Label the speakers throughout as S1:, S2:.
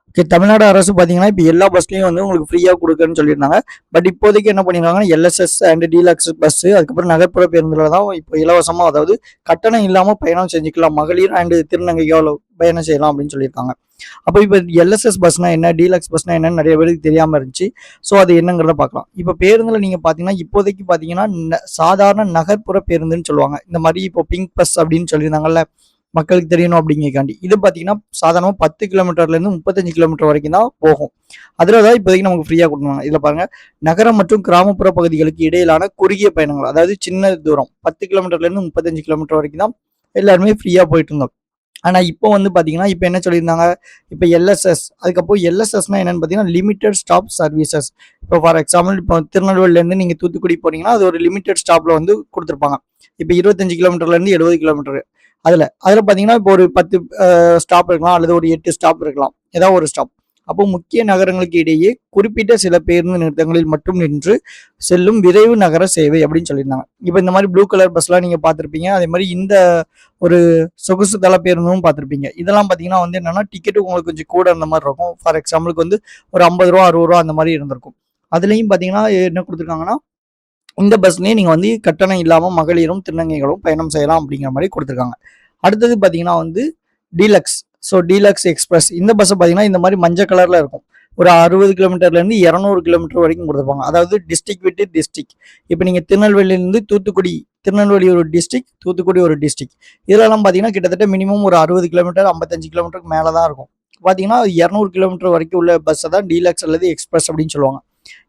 S1: Okay. Tamil Nadu அரசு பார்த்தீங்கன்னா, இப்ப எல்லா பஸ்லயும் வந்து உங்களுக்கு ஃப்ரீயா குடுக்குறேன்னு சொல்லியிருந்தாங்க. பட் இப்போதைக்கு என்ன பண்ணியிருக்காங்கன்னா, எல்எஸ்எஸ் அண்ட் டீலக்ஸ் பஸ் அதுக்கப்புறம் நகர்ப்புற பேருந்துல தான் இப்போ இலவசமா, அதாவது கட்டணம் இல்லாம பயணம் செஞ்சுக்கலாம். மகளிர் அண்ட் திருநங்கைகள் பயணம் செய்யலாம் அப்படின்னு சொல்லியிருக்காங்க. அப்போ இப்போ எல்எஸ்எஸ் பஸ்னா என்ன, டீலக்ஸ் பஸ்னா என்னன்னு நிறைய பேருக்கு தெரியாம இருந்துச்சு. ஸோ அது என்னங்கிறத பார்க்கலாம். இப்போ பேருந்துல நீங்க பார்த்தீங்கன்னா, இப்போதைக்கு பார்த்தீங்கன்னா சாதாரண நகர்ப்புற பேருந்துன்னு சொல்லுவாங்க. இந்த மாதிரி இப்போ பிங்க் பஸ் அப்படின்னு சொல்லியிருந்தாங்கல்ல, மக்களுக்கு தெரியணும் அப்படிங்கிறக்காண்டி. இது பார்த்தீங்கன்னா சாதாரணமா 10 கிலோமீட்டர்லேருந்து 35 கிலோமீட்டர் வரைக்கும் தான் போகும். அதில் தான் இப்போதைக்கு நமக்கு ஃப்ரீயாக கொடுப்பாங்க. இதில் பாருங்க, நகரம் மற்றும் கிராமப்புற பகுதிகளுக்கு இடையிலான குறுகிய பயணங்கள், அதாவது சின்ன தூரம் 10 கிலோமீட்டர்லேருந்து 35 கிலோமீட்டர் வரைக்கும் தான் எல்லாருமே ஃப்ரீயாக போயிட்டு இருந்தோம். ஆனா இப்போ வந்து பாத்தீங்கன்னா, இப்போ என்ன சொல்லியிருந்தாங்க, இப்போ எல்எஸ்எஸ், அதுக்கப்புறம் எல்எஸ்எஸ்னா என்னன்னு பாத்தீங்கன்னா லிமிடெட் ஸ்டாப் சர்வீசஸ். இப்போ ஃபார் எக்ஸாம்பிள், இப்போ திருநெல்வேலியிலேருந்து நீங்க தூத்துக்குடி போனீங்கன்னா அது ஒரு லிமிடெட் ஸ்டாப்ல வந்து கொடுத்துருப்பாங்க. இப்போ 25 கிலோமீட்டர்லேருந்து 70 கிலோமீட்டர். அதுல பாத்தீங்கன்னா இப்போ ஒரு 10 ஸ்டாப் இருக்கலாம், அல்லது ஒரு 8 ஸ்டாப் இருக்கலாம், ஏதாவது ஒரு ஸ்டாப். அப்போ முக்கிய நகரங்களுக்கு இடையே குறிப்பிட்ட சில பேருந்து நிறுத்தங்களில் மட்டும் நின்று செல்லும் விரைவு நகர சேவை அப்படின்னு சொல்லியிருந்தாங்க. இப்போ இந்த மாதிரி ப்ளூ கலர் பஸ்லாம் நீங்க பார்த்துருப்பீங்க. அதே மாதிரி இந்த ஒரு சொகுசு தள பேருந்தும் பார்த்துருப்பீங்க. இதெல்லாம் பார்த்தீங்கன்னா வந்து என்னன்னா, டிக்கெட்டு உங்களுக்கு கொஞ்சம் கூட இருந்த மாதிரி இருக்கும். ஃபார் எக்ஸாம்பிளுக்கு வந்து ஒரு 50 ரூபா 60 ரூபா அந்த மாதிரி இருந்திருக்கும். அதுலேயும் பார்த்தீங்கன்னா என்ன கொடுத்துருக்காங்கன்னா, இந்த பஸ்லயே நீங்க வந்து கட்டணம் இல்லாம மகளிரும் திருநங்கைகளும் பயணம் செய்யலாம் அப்படிங்கிற மாதிரி கொடுத்துருக்காங்க. அடுத்தது பார்த்தீங்கன்னா வந்து டீலக்ஸ். ஸோ டீலக்ஸ் எக்ஸ்பிரஸ் இந்த பஸ்ஸை பார்த்தீங்கன்னா இந்த மாதிரி மஞ்சள் கலர்ல இருக்கும். ஒரு 60 கிலோமீட்டர்லேருந்து 200 கிலோமீட்டர் வரைக்கும் கொடுத்துருப்பாங்க. அதாவது டிஸ்ட்ரிக்ட் விட்டு டிஸ்ட்ரிக்ட். இப்போ நீங்கள் திருநெல்வேலியிலேருந்து தூத்துக்குடி, திருநெல்வேலி ஒரு டிஸ்ட்ரிக்ட், தூத்துக்குடி ஒரு டிஸ்ட்ரிக்ட். இதெல்லாம் பார்த்தீங்கன்னா கிட்டத்தட்ட மினிமம் ஒரு 60 கிலோமீட்டர் 55 கிலோமீட்டருக்கு மேலே தான் இருக்கும். பார்த்தீங்கன்னா 200 கிலோமீட்டர் வரைக்கும் உள்ள பஸ்ஸை தான் டீலக்ஸ் அல்லது எக்ஸ்பிரஸ் அப்படின்னு சொல்லுவாங்க.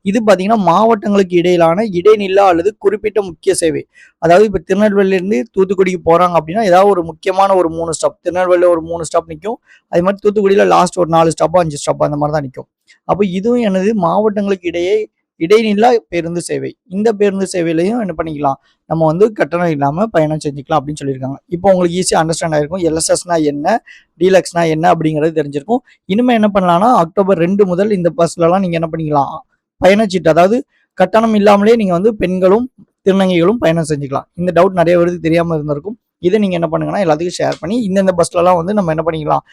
S1: இது பார்த்தீங்கன்னா மாவட்டங்களுக்கு இடையிலான இடைநில்லா அல்லது குறிப்பிட்ட முக்கிய சேவை. அதாவது இப்போ திருநெல்வேலியிலேருந்து தூத்துக்குடிக்கு போகிறாங்க அப்படின்னா, ஏதாவது ஒரு முக்கியமான ஒரு 3 ஸ்டாப், திருநெல்வேலியில் ஒரு 3 ஸ்டாப் நிற்கும். அதே மாதிரி தூத்துக்குடியில் லாஸ்ட் ஒரு 4 ஸ்டாப்போ 5 ஸ்டாப்போ அந்த மாதிரி தான் நிற்கும். அப்போ இதுவும் எனது மாவட்டங்களுக்கு இடையே இடைநில்லா பேருந்து சேவை. இந்த பேருந்து சேவையிலையும் என்ன பண்ணிக்கலாம், நம்ம வந்து கட்டணம் இல்லாமல் பயணம் செஞ்சுக்கலாம் அப்படின்னு சொல்லியிருக்காங்க. இப்போ உங்களுக்கு ஈஸியாக அண்டர்ஸ்டாண்ட் ஆயிருக்கும், எல்எஸ்எஸ்னா என்ன, டீலக்ஸ்னா என்ன அப்படிங்கிறது தெரிஞ்சிருக்கும். இனிமே என்ன பண்ணலாம்னா, அக்டோபர் 2 முதல் இந்த பஸ்லலாம் நீங்கள் என்ன பண்ணிக்கலாம், பயணச்சீட்டு, அதாவது கட்டணம் இல்லாமலே நீங்க வந்து பெண்களும் திருநங்கைகளும் பயணம் செஞ்சுக்கலாம். இந்த டவுட் நிறைய பேருக்கு தெரியாம இருந்திருக்கும். இதை நீங்க என்ன பண்ணுங்கன்னா எல்லாத்துக்கும் ஷேர் பண்ணி, இந்தந்த பஸ்லலாம் வந்து நம்ம என்ன பண்ணிக்கலாம்,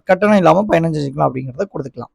S1: கட்டணம் இல்லாம பயணம் செஞ்சுக்கலாம் அப்படிங்கிறத கொடுத்துக்கலாம்.